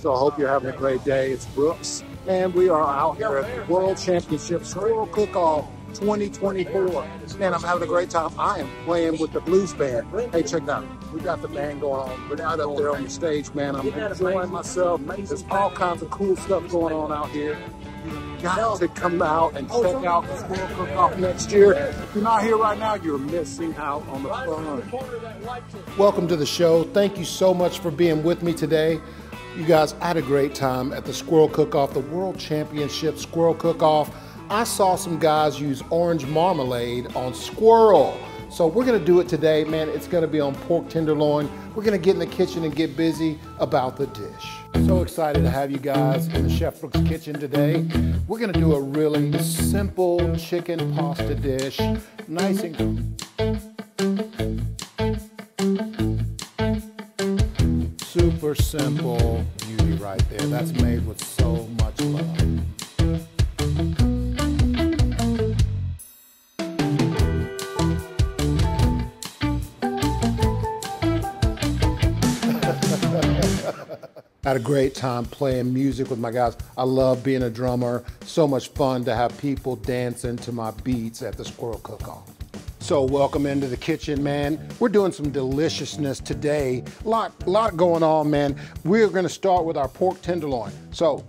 So I hope you're having a great day. It's Brooks, and we are out here at the World Championship Squirrel Cook Off 2024. Man, I'm having a great time. I am playing with the blues band. Hey, check it out. We got the band going on. We're out up there on the stage, man. I'm enjoying myself. There's all kinds of cool stuff going on out here. You got to come out and check out the Squirrel Cook Off next year. If you're not here right now, you're missing out on the fun. Welcome to the show. Thank you so much for being with me today. You guys, I had a great time at the Squirrel Cook Off, the World Championship Squirrel Cook Off. I saw some guys use orange marmalade on squirrel. So we're gonna do it today, man. It's gonna be on pork tenderloin. We're gonna get in the kitchen and get busy about the dish. So excited to have you guys in the Chef Brooks kitchen today. We're gonna do a really simple chicken pasta dish. Nice and super simple beauty right there. That's made with so much love. Had a great time playing music with my guys. I love being a drummer. So much fun to have people dancing to my beats at the Squirrel Cook-Off. So welcome into the kitchen, man. We're doing some deliciousness today. Lot going on, man. We're gonna start with our pork tenderloin. So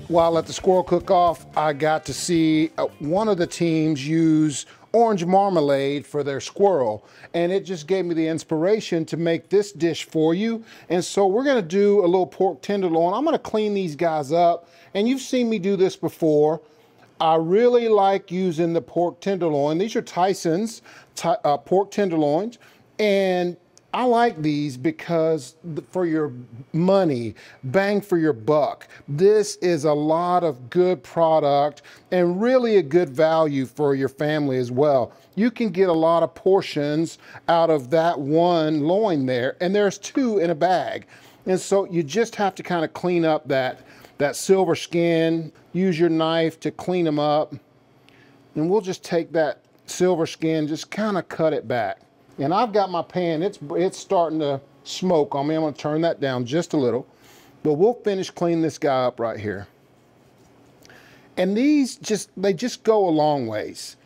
while at the Squirrel Cook-Off, I got to see one of the teams use orange marmalade for their squirrel, and it just gave me the inspiration to make this dish for you. And so we're gonna do a little pork tenderloin. I'm gonna clean these guys up, and you've seen me do this before. I really like using the pork tenderloin. These are Tyson's pork tenderloins, and I like these because for your money, bang for your buck. This is a lot of good product and really a good value for your family as well. You can get a lot of portions out of that one loin there, and there's two in a bag. And so you just have to kind of clean up that silver skin, use your knife to clean them up. And we'll just take that silver skin, just kind of cut it back. And I've got my pan, it's starting to smoke on me. I'm gonna turn that down just a little, but we'll finish cleaning this guy up right here. And these they just go a long ways.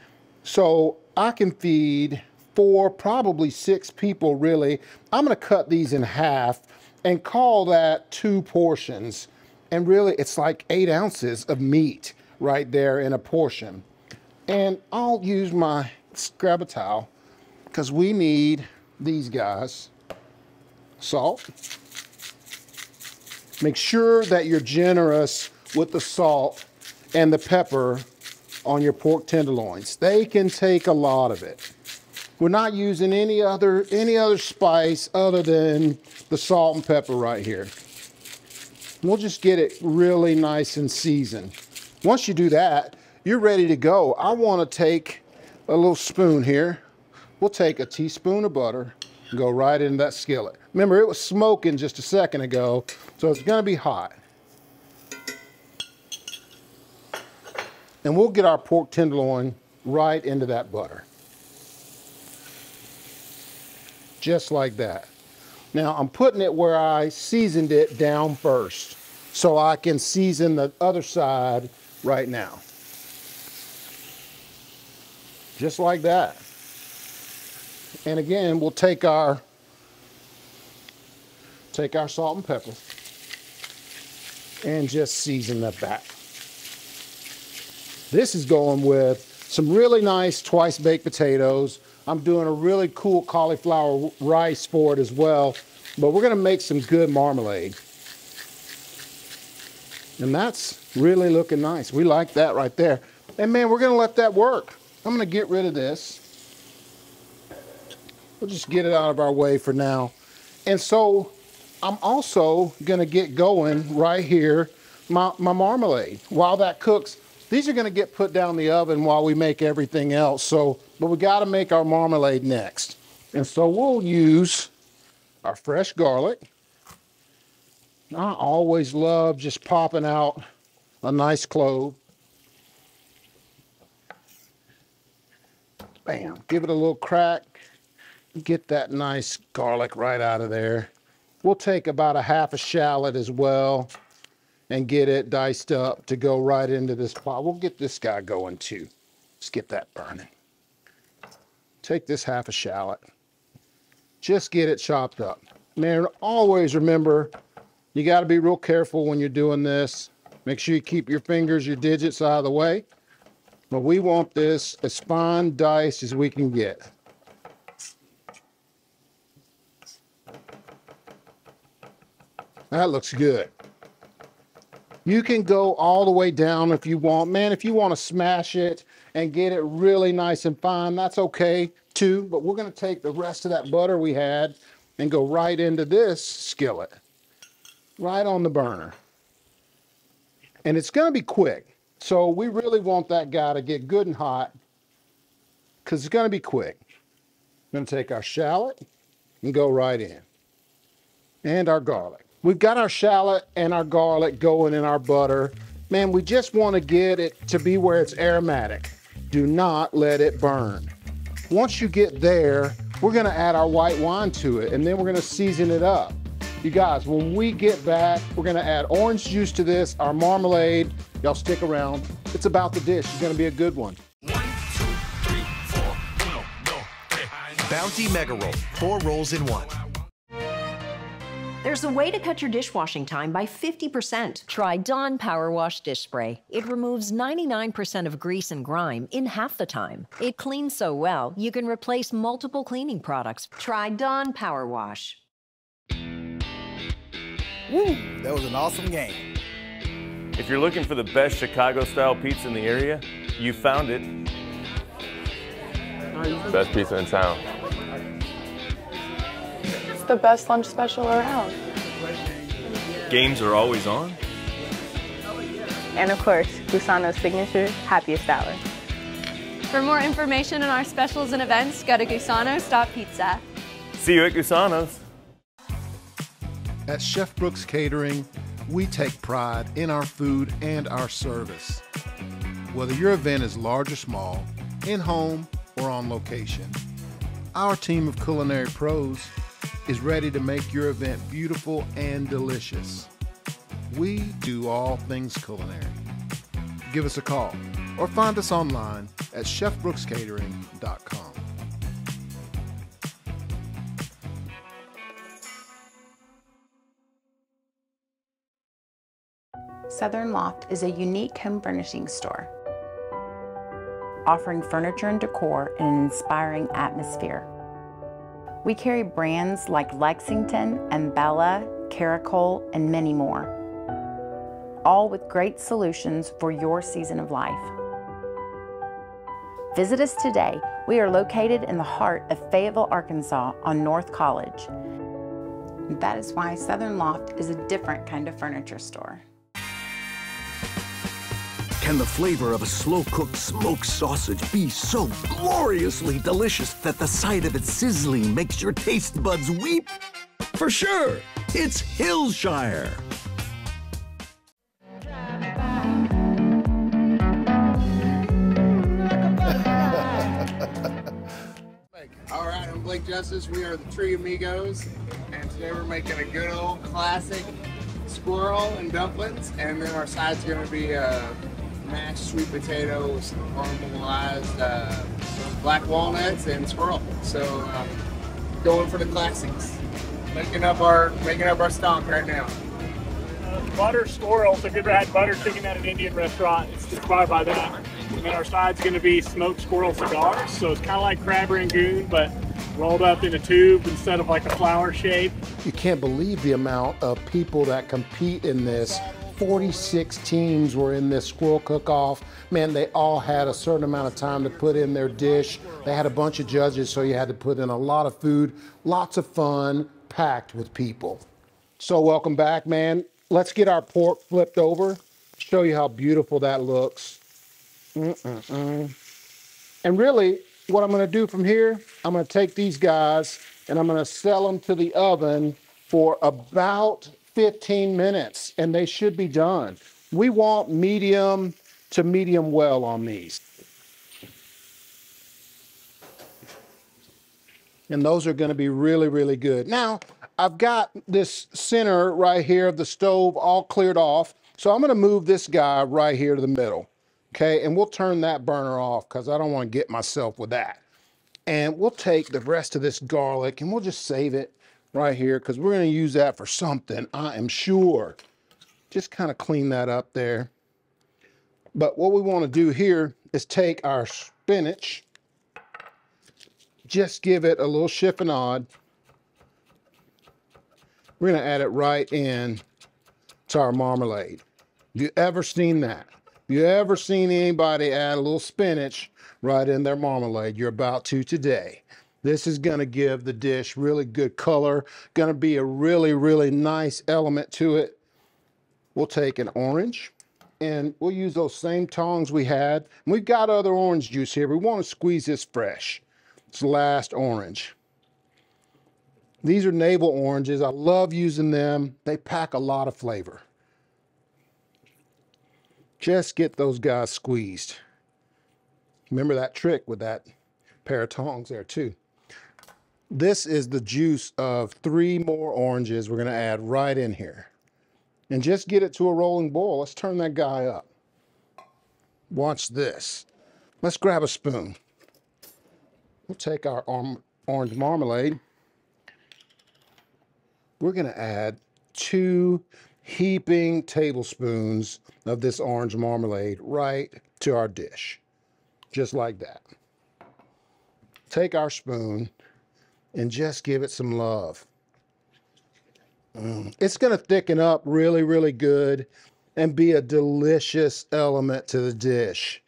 So I can feed 4, probably 6 people really. I'm gonna cut these in half and call that 2 portions. And really it's like 8 ounces of meat right there in a portion. And I'll use grab a towel, because we need these guys. Salt. Make sure that you're generous with the salt and the pepper on your pork tenderloins. They can take a lot of it. We're not using any other spice other than the salt and pepper right here. We'll just get it really nice and seasoned. Once you do that, you're ready to go. I want to take a little spoon here. We'll take a teaspoon of butter and go right into that skillet. Remember, it was smoking just a second ago, so it's gonna be hot. And we'll get our pork tenderloin right into that butter. Just like that. Now, I'm putting it where I seasoned it down first, so I can season the other side right now. Just like that. And again, we'll take our salt and pepper and just season that back. This is going with some really nice twice baked potatoes. I'm doing a really cool cauliflower rice for it as well, but we're gonna make some good marmalade. And that's really looking nice. We like that right there. And man, we're gonna let that work. I'm gonna get rid of this. We'll just get it out of our way for now. And so I'm also gonna get going right here, my marmalade. While that cooks, these are gonna get put down the oven while we make everything else. But we gotta make our marmalade next. And so we'll use our fresh garlic. I always love just popping out a nice clove. Bam, give it a little crack. Get that nice garlic right out of there. We'll take about a half a shallot as well and get it diced up to go right into this pot. We'll get this guy going too. Let's get that burning. Take this half a shallot. Just get it chopped up. Man, always remember, you got to be real careful when you're doing this. Make sure you keep your fingers, your digits out of the way. But we want this as fine diced as we can get. That looks good. You can go all the way down if you want. Man, if you want to smash it and get it really nice and fine, that's okay too. But we're going to take the rest of that butter we had and go right into this skillet, right on the burner. And it's going to be quick. So we really want that guy to get good and hot because it's going to be quick. We're going to take our shallot and go right in. And our garlic. We've got our shallot and our garlic going in our butter. Man, we just want to get it to be where it's aromatic. Do not let it burn. Once you get there, we're going to add our white wine to it, and then we're going to season it up. You guys, when we get back, we're going to add orange juice to this, our marmalade. Y'all stick around. It's about the dish. It's going to be a good one. 1, 2, 3, 4, uno, no, Bounty Mega Roll, 4 rolls in 1. There's a way to cut your dishwashing time by 50%. Try Dawn Power Wash Dish Spray. It removes 99% of grease and grime in half the time. It cleans so well, you can replace multiple cleaning products. Try Dawn Power Wash. Woo, that was an awesome game. If you're looking for the best Chicago-style pizza in the area, you found it. Best pizza in town. It's the best lunch special around. Games are always on. And of course, Gusano's signature happiest hour. For more information on our specials and events, go to gusanos.pizza. See you at Gusano's. At Chef Brooks Catering, we take pride in our food and our service. Whether your event is large or small, in-home or on location, our team of culinary pros is ready to make your event beautiful and delicious. We do all things culinary. Give us a call or find us online at chefbrookscatering.com. Southern Loft is a unique home furnishing store, offering furniture and decor in an inspiring atmosphere. We carry brands like Lexington and Bella, Caracol, and many more, all with great solutions for your season of life. Visit us today. We are located in the heart of Fayetteville, Arkansas on North College. That is why Southern Loft is a different kind of furniture store. Can the flavor of a slow-cooked smoked sausage be so gloriously delicious that the sight of it sizzling makes your taste buds weep? For sure, it's Hillshire. All right, I'm Blake Justice. We are the Tree Amigos, and today we're making a good old classic squirrel and dumplings, and then our side's going to be mashed sweet potato with some caramelized black walnuts and squirrel. So going for the classics. Making up our stock right now. Butter squirrel. So if you ever had butter chicken at an Indian restaurant, it's inspired by that. And then our side's going to be smoked squirrel cigars. So it's kind of like crab rangoon, but rolled up in a tube instead of like a flower shape. You can't believe the amount of people that compete in this. 46 teams were in this Squirrel Cook-Off. Man, they all had a certain amount of time to put in their dish. They had a bunch of judges, so you had to put in a lot of food, lots of fun, packed with people. So welcome back, man. Let's get our pork flipped over, show you how beautiful that looks. And really, what I'm gonna do from here, I'm gonna take these guys and I'm gonna sell them to the oven for about 15 minutes, and they should be done. We want medium to medium well on these. And those are gonna be really, really good. Now, I've got this center right here of the stove all cleared off. So I'm gonna move this guy right here to the middle, okay? And we'll turn that burner off because I don't want to get myself with that. And we'll take the rest of this garlic and we'll just save it right here because we're gonna use that for something, I am sure. Just kind of clean that up there. But what we want to do here is take our spinach, just give it a little chiffonade. We're going to add it right in to our marmalade. Have you ever seen that? Have you ever seen anybody add a little spinach right in their marmalade? You're about to today. This is going to give the dish really good color, going to be a really, really nice element to it. We'll take an orange and we'll use those same tongs we had. And we've got other orange juice here. We want to squeeze this fresh. It's the last orange. These are navel oranges. I love using them. They pack a lot of flavor. Just get those guys squeezed. Remember that trick with that pair of tongs there too. This is the juice of 3 more oranges we're going to add right in here. And just get it to a rolling boil. Let's turn that guy up. Watch this. Let's grab a spoon. We'll take our orange marmalade. We're going to add 2 heaping tablespoons of this orange marmalade right to our dish. Just like that. Take our spoon and just give it some love. It's going to thicken up really, really good and be a delicious element to the dish.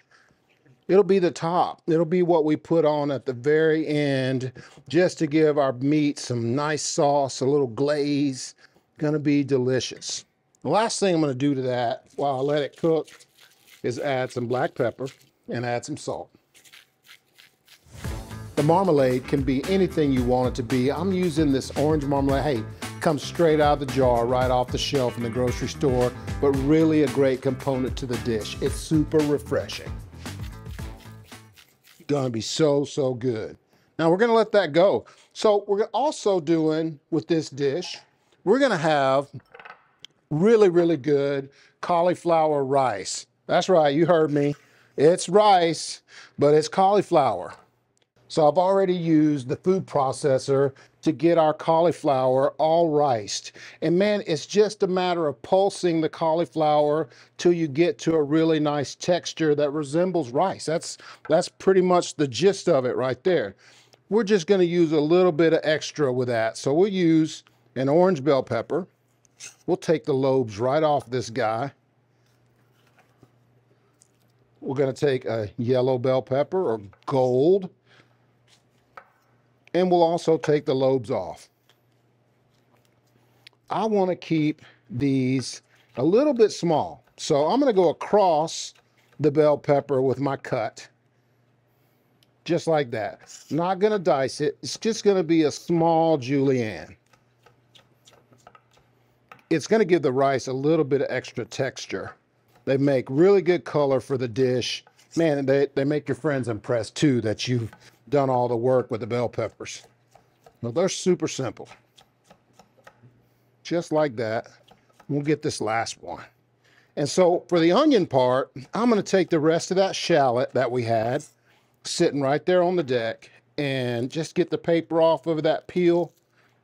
It'll be the top. It'll be what we put on at the very end just to give our meat some nice sauce, a little glaze. Going to be delicious. The last thing I'm going to do to that while I let it cook is add some black pepper and add some salt. The marmalade can be anything you want it to be. I'm using this orange marmalade. Hey, comes straight out of the jar, right off the shelf in the grocery store, but really a great component to the dish. It's super refreshing. Gonna be so, so good. Now we're gonna let that go. So we're also doing with this dish, we're gonna have really, really good cauliflower rice. That's right, you heard me. It's rice, but it's cauliflower. So I've already used the food processor to get our cauliflower all riced. And man, it's just a matter of pulsing the cauliflower till you get to a really nice texture that resembles rice. That's pretty much the gist of it right there. We're just gonna use a little bit of extra with that. So we'll use an orange bell pepper. We'll take the lobes right off this guy. We're gonna take a yellow bell pepper or gold. And we'll also take the lobes off. I want to keep these a little bit small. So I'm going to go across the bell pepper with my cut. Just like that. Not going to dice it. It's just going to be a small julienne. It's going to give the rice a little bit of extra texture. They make really good color for the dish. Man, they make your friends impressed too that you've done all the work with the bell peppers. Well, they're super simple. Just like that. We'll get this last one. And so for the onion part, I'm going to take the rest of that shallot that we had sitting right there on the deck and just get the paper off of that peel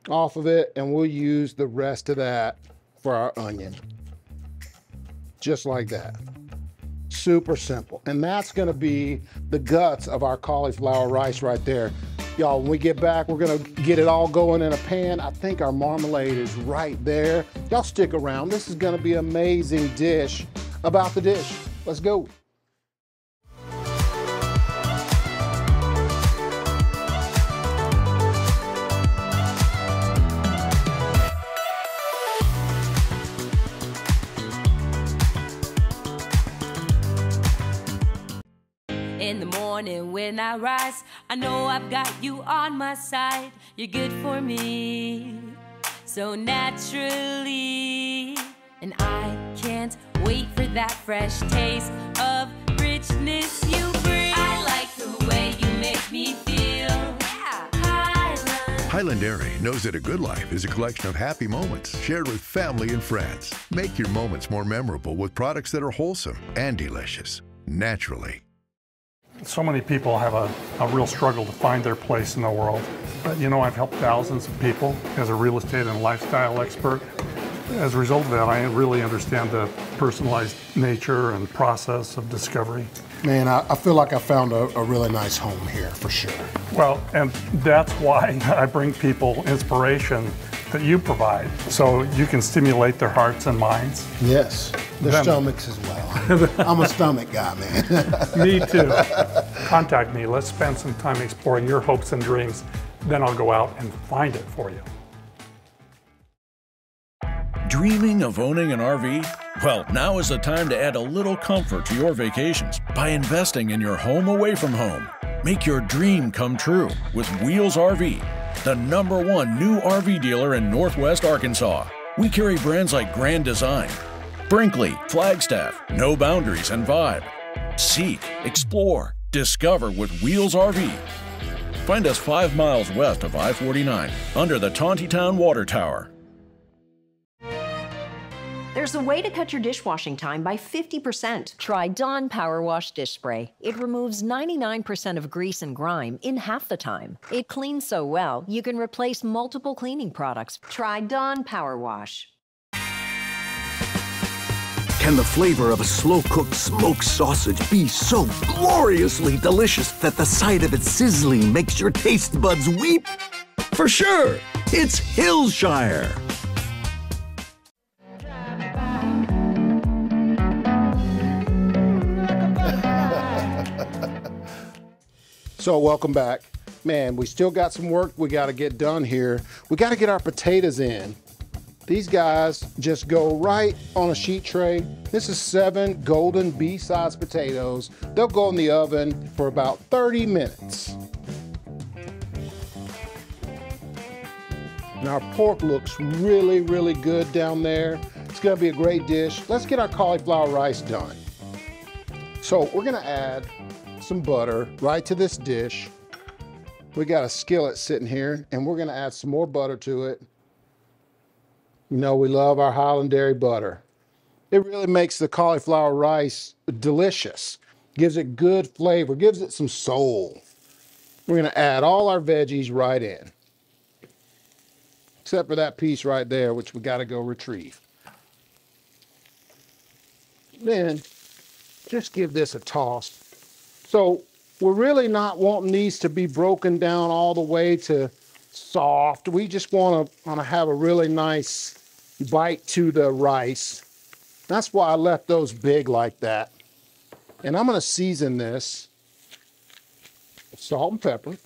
off of it, and we'll use the rest of that for our onion. Just like that. Super simple. And that's going to be the guts of our cauliflower rice right there. Y'all, when we get back, we're going to get it all going in a pan. I think our marmalade is right there. Y'all stick around. This is going to be an amazing dish about the dish. Let's go. In the morning when I rise, I know I've got you on my side. You're good for me, so naturally. And I can't wait for that fresh taste of richness you bring. I like the way you make me feel. Yeah. Highland Highland Dairy knows that a good life is a collection of happy moments shared with family and friends. Make your moments more memorable with products that are wholesome and delicious, naturally. So many people have a real struggle to find their place in the world. But you know, I've helped thousands of people as a real estate and lifestyle expert. As a result of that, I really understand the personalized nature and process of discovery. Man, I feel like I found a really nice home here, for sure. Well, and that's why I bring people inspiration that you provide, so you can stimulate their hearts and minds. Yes, their stomachs as well. I'm a stomach guy, man. Me too. Contact me. Let's spend some time exploring your hopes and dreams. Then I'll go out and find it for you. Dreaming of owning an RV? Well, now is the time to add a little comfort to your vacations by investing in your home away from home. Make your dream come true with Wheels RV, the #1 new RV dealer in Northwest Arkansas. We carry brands like Grand Design, Brinkley, Flagstaff, No Boundaries, and Vibe. Seek, explore, discover with Wheels RV. Find us 5 miles west of I-49 under the Tontitown Water Tower. There's a way to cut your dishwashing time by 50%. Try Dawn Power Wash Dish Spray. It removes 99% of grease and grime in half the time. It cleans so well, you can replace multiple cleaning products. Try Dawn Power Wash. Can the flavor of a slow-cooked smoked sausage be so gloriously delicious that the sight of it sizzling makes your taste buds weep? For sure, it's Hillshire. So welcome back. Man, we still got some work we got to get done here. We got to get our potatoes in. These guys just go right on a sheet tray. This is 7 golden B-size potatoes. They'll go in the oven for about 30 minutes. And our pork looks really, really good down there. It's gonna be a great dish. Let's get our cauliflower rice done. So we're gonna add some butter right to this dish. We got a skillet sitting here and we're gonna add some more butter to it. You know, we love our Highland Dairy butter. It really makes the cauliflower rice delicious. Gives it good flavor, gives it some soul. We're gonna add all our veggies right in. Except for that piece right there, which we gotta go retrieve. Then, just give this a toss. So, we're really not wanting these to be broken down all the way to soft. We just wanna have a really nice bite to the rice. That's why I left those big like that. And I'm gonna season this with salt and pepper.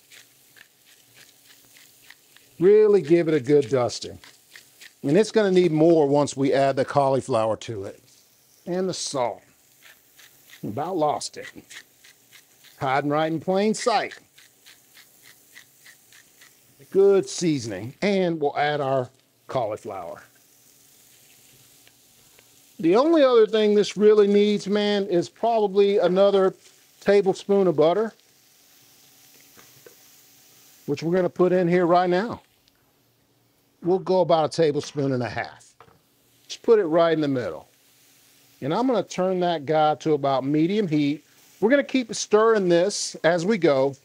Really give it a good dusting. And it's gonna need more once we add the cauliflower to it. And the salt. About lost it. Hiding right in plain sight. Good seasoning. And we'll add our cauliflower. The only other thing this really needs, man, is probably another tablespoon of butter, which we're gonna put in here right now. We'll go about 1.5 tablespoons. Just put it right in the middle. And I'm gonna turn that guy to about medium heat. We're gonna keep stirring this as we go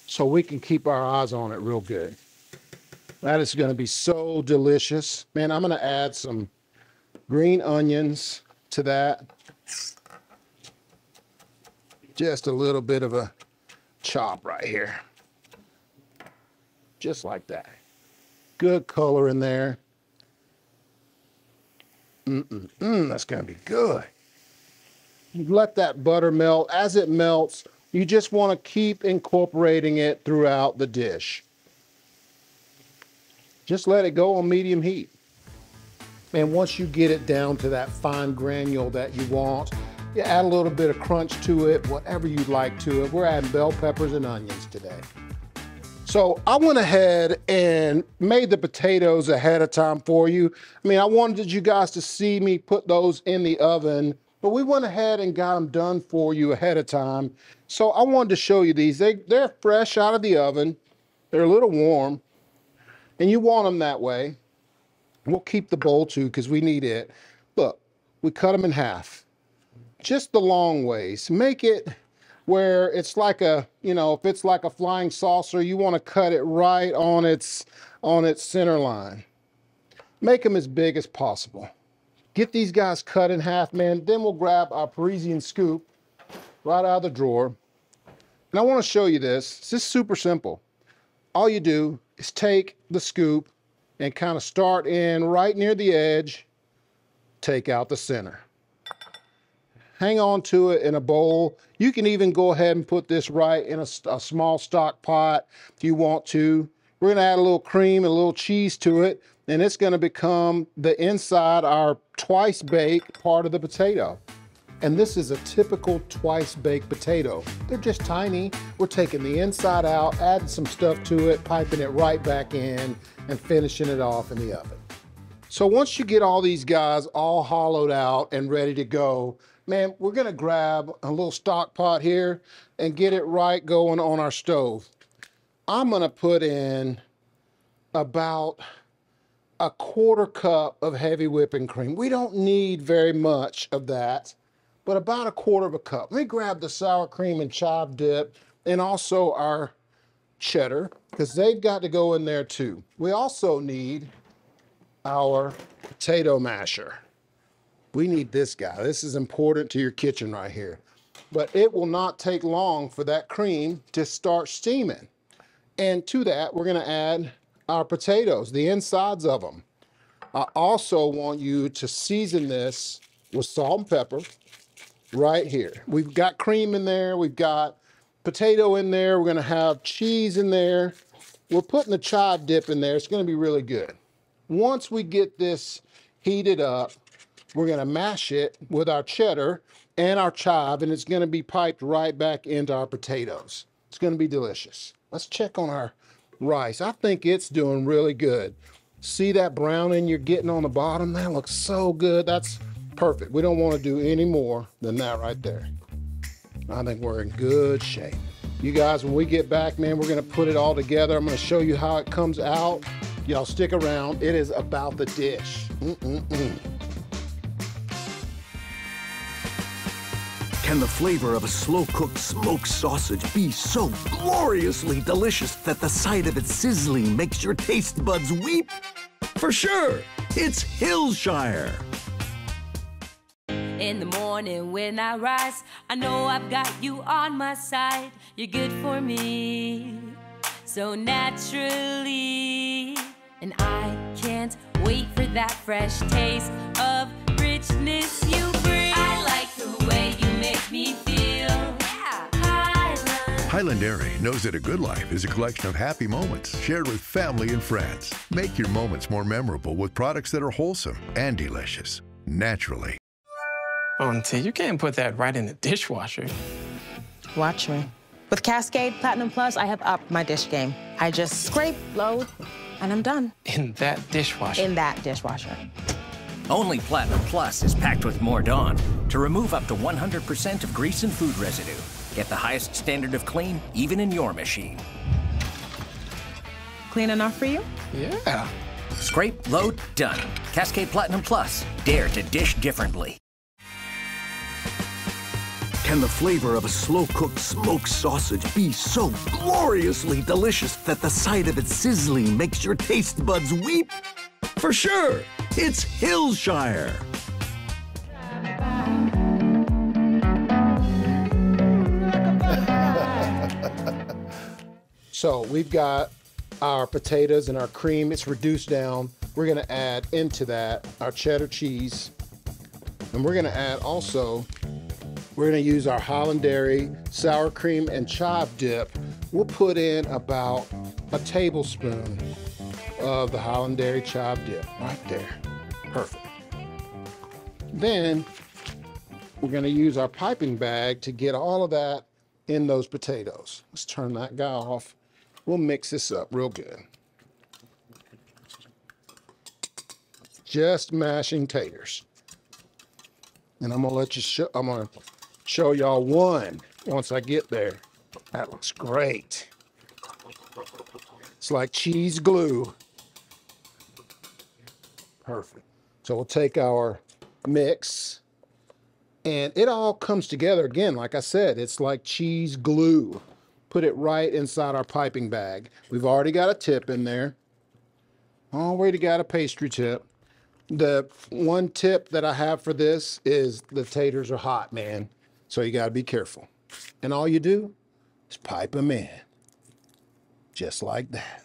so we can keep our eyes on it real good. That is gonna be so delicious. Man, I'm gonna add some green onions to that. Just a little bit of a chop right here. Just like that. Good color in there. That's gonna be good. You let that butter melt. As it melts, you just wanna keep incorporating it throughout the dish. Just let it go on medium heat. And once you get it down to that fine granule that you want, you add a little bit of crunch to it, whatever you'd like to it. We're adding bell peppers and onions today. So I went ahead and made the potatoes ahead of time for you. I mean, I wanted you guys to see me put those in the oven, but we went ahead and got them done for you ahead of time. So I wanted to show you these. They're fresh out of the oven. They're a little warm, and you want them that way. We'll keep the bowl too, because we need it. Look, we cut them in half. Just the long ways. Make it where it's like a, you know, if it's like a flying saucer, you want to cut it right on its center line. Make them as big as possible. Get these guys cut in half, man. Then we'll grab our Parisian scoop right out of the drawer. And I want to show you this. It's just super simple. All you do is take the scoop and kind of start in right near the edge, take out the center. Hang on to it in a bowl. You can even go ahead and put this right in a small stock pot if you want to. We're gonna add a little cream and a little cheese to it, and it's gonna become the inside, our twice baked part of the potato. And this is a typical twice baked potato. They're just tiny. We're taking the inside out, adding some stuff to it, piping it right back in, and finishing it off in the oven. So once you get all these guys all hollowed out and ready to go, man, we're gonna grab a little stock pot here and get it right going on our stove. I'm gonna put in about a 1/4 cup of heavy whipping cream. We don't need very much of that, but about a 1/4 cup. Let me grab the sour cream and chive dip and also our cheddar, because they've got to go in there too. We also need our potato masher. We need this guy. This is important to your kitchen right here. But it will not take long for that cream to start steaming. And to that, we're gonna add our potatoes, the insides of them. I also want you to season this with salt and pepper right here. We've got cream in there, we've got potato in there, we're gonna have cheese in there. We're putting the chive dip in there. It's gonna be really good. Once we get this heated up, we're gonna mash it with our cheddar and our chive, and it's gonna be piped right back into our potatoes. It's gonna be delicious. Let's check on our rice. I think it's doing really good. See that browning you're getting on the bottom? That looks so good. That's perfect. We don't want to do any more than that right there. I think we're in good shape. You guys, when we get back, man, we're gonna put it all together. I'm gonna show you how it comes out. Y'all stick around. It is about the dish. Can the flavor of a slow-cooked smoked sausage be so gloriously delicious that the sight of it sizzling makes your taste buds weep? For sure, it's Hillshire. In the morning when I rise, I know I've got you on my side. You're good for me, so naturally. And I can't wait for that fresh taste of richness you bring. I like the way you make me feel. Yeah. Highland Dairy knows that a good life is a collection of happy moments shared with family and friends. Make your moments more memorable with products that are wholesome and delicious, naturally. Oh, Auntie, you can't put that right in the dishwasher. Watch me. With Cascade Platinum Plus, I have upped my dish game. I just scrape, load, and I'm done. In that dishwasher? In that dishwasher. Only Platinum Plus is packed with more Dawn to remove up to 100% of grease and food residue. Get the highest standard of clean, even in your machine. Clean enough for you? Yeah. Scrape, load, done. Cascade Platinum Plus. Dare to dish differently. Can the flavor of a slow-cooked smoked sausage be so gloriously delicious that the sight of it sizzling makes your taste buds weep? For sure, it's Hillshire. So we've got our potatoes and our cream. It's reduced down. We're gonna add into that our cheddar cheese. And we're gonna add also, we're gonna use our Highland Dairy sour cream and chive dip. We'll put in about a tablespoon of the Highland Dairy chive dip right there. Perfect. Then we're gonna use our piping bag to get all of that in those potatoes. Let's turn that guy off. We'll mix this up real good. Just mashing taters. And I'm gonna let you show, I'm gonna show y'all one once I get there. That looks great. It's like cheese glue. Perfect. So we'll take our mix, and it all comes together again. Like I said, it's like cheese glue. Put it right inside our piping bag. We've already got a tip in there. Already got a pastry tip. The one tip that I have for this is the taters are hot, man. So you got to be careful. And all you do is pipe them in. Just like that.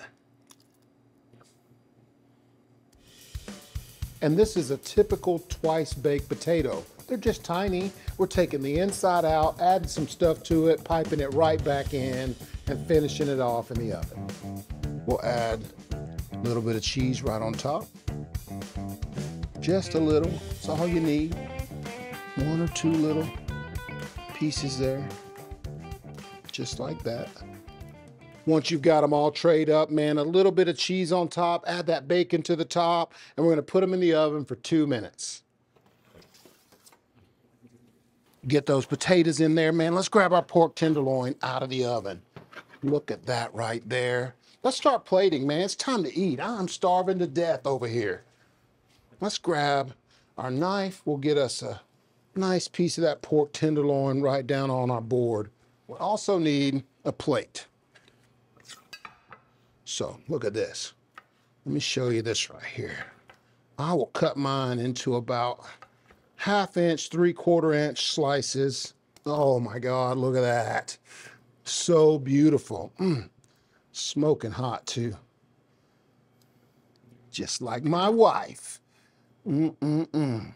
And this is a typical twice-baked potato. They're just tiny. We're taking the inside out, adding some stuff to it, piping it right back in, and finishing it off in the oven. We'll add a little bit of cheese right on top. Just a little, that's all you need. 1 or 2 little pieces there, just like that. Once you've got them all trayed up, man, a little bit of cheese on top, add that bacon to the top, and we're gonna put them in the oven for 2 minutes. Get those potatoes in there, man. Let's grab our pork tenderloin out of the oven. Look at that right there. Let's start plating, man. It's time to eat. I'm starving to death over here. Let's grab our knife. We'll get us a nice piece of that pork tenderloin right down on our board. We'll also need a plate. So look at this. Let me show you this right here. I will cut mine into about 1/2 inch, 3/4 inch slices. Oh my God, look at that. So beautiful. Smoking hot too. Just like my wife. That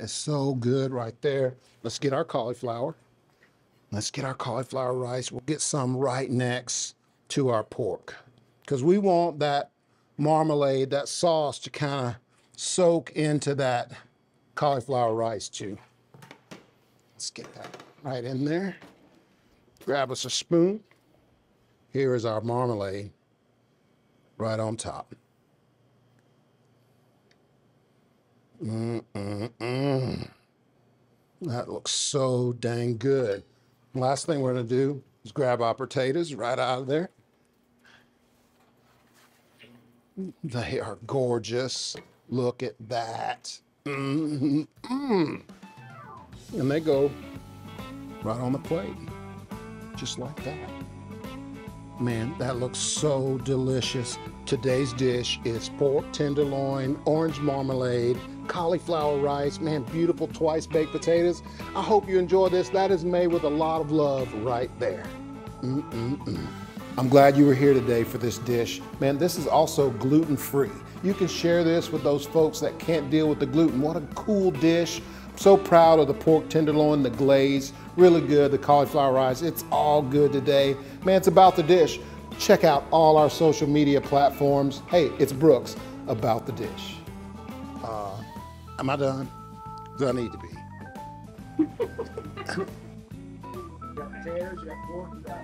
is so good right there. Let's get our cauliflower. Let's get our cauliflower rice. We'll get some right next to our pork, because we want that marmalade, that sauce, to kind of soak into that cauliflower rice too. Let's get that right in there. Grab us a spoon. Here is our marmalade right on top. That looks so dang good. Last thing we're gonna do is grab our potatoes right out of there. They are gorgeous. Look at that. And they go right on the plate, just like that. Man, that looks so delicious. Today's dish is pork tenderloin, orange marmalade, cauliflower rice, man, beautiful twice-baked potatoes. I hope you enjoy this. That is made with a lot of love right there. I'm glad you were here today for this dish. Man, this is also gluten-free. You can share this with those folks that can't deal with the gluten. What a cool dish. I'm so proud of the pork tenderloin, the glaze, really good, the cauliflower rice. It's all good today. Man, it's about the dish. Check out all our social media platforms. Hey, it's Brooks, About the Dish. Am I done? Do I need to be? You got potatoes, you got pork, you got